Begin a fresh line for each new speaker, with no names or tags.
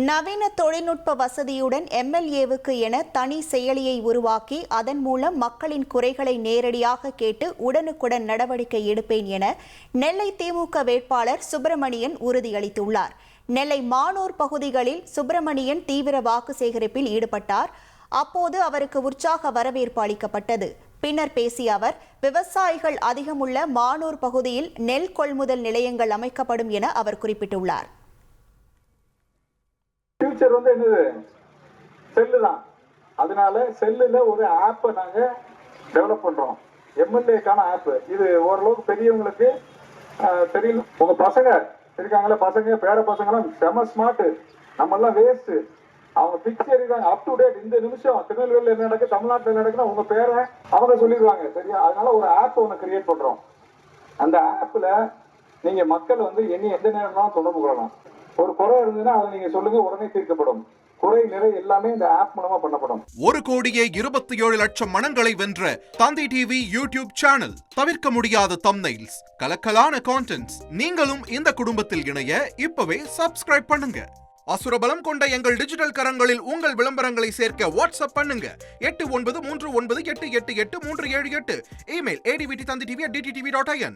நவீன தொழில்நுட்ப வசதியுடன் எம்எல்ஏவுக்கு என தனி செயலியை உருவாக்கி அதன் மூலம் மக்களின் குறைகளை நேரடியாக கேட்டு உடனுக்குடன் நடவடிக்கை எடுப்பேன் என நெல்லை திமுக வேட்பாளர் சுப்பிரமணியன் உறுதியளித்துள்ளார். நெல்லை மானூர் பகுதிகளில் சுப்பிரமணியன் தீவிர வாக்கு சேகரிப்பில் ஈடுபட்டார். அப்போது அவருக்கு உற்சாக வரவேற்பு அளிக்கப்பட்டது. பின்னர் பேசிய அவர், விவசாயிகள் அதிகமுள்ள மானூர் பகுதியில் நெல் கொள்முதல் நிலையங்கள் அமைக்கப்படும் என அவர் குறிப்பிட்டுள்ளார்.
ஃபியூச்சர் என்னது செல்லு தான். அதனால செல்லுல ஒரு ஆப்பை நாங்க டெவலப் பண்றோம். எம்எல்ஏக்கான ஆப் இது. ஓரளவுக்கு பெரியவங்களுக்கு தெரியல. உங்க பசங்க இருக்காங்களா, பசங்க பேர பசங்கலாம் செம ஸ்மார்ட். நம்ம எல்லாம் வேஸ்ட். அவங்க பிக்சர் இருக்காங்க அப் டு டேட். இந்த நிமிஷம் திருநெல்வேலியில் என்ன நடக்கு, தமிழ்நாட்டில் நடக்குன்னா உங்க பேரை அவங்க சொல்லிடுவாங்க. சரியா? அதனால ஒரு ஆப் ஒன்று கிரியேட் பண்றோம். அந்த ஆப்ல நீங்க மக்கள் எண்ணி எந்த நேரம் தொடர்பு கொள்ளலாம். ஒரு குறை இருந்ததுன்னா அதை நீங்க சொல்லுங்க, உடனே தீர்க்கப்படும். குறை நிறை எல்லாமே இந்த ஆப் மூலமா பண்ணப்படும்.
1,27,00,000 மனங்களை வென்ற தந்தி டிவி யூடியூப் சேனல். தவிர்க்க முடியாத தம்ப்நெயில்ஸ், கலக்கலான கான்டென்ட்ஸ். நீங்களும் இந்த குடும்பத்தில் இணைய இப்பவே சப்ஸ்கிரைப் பண்ணுங்க. அசுரபலம் கொண்ட எங்கள் டிஜிட்டல் கரங்களில் உங்கள் விளம்பரங்களை சேர்க்க வாட்ஸ்அப் பண்ணுங்க. 8939888378. Email advtthanditv@dttv.in.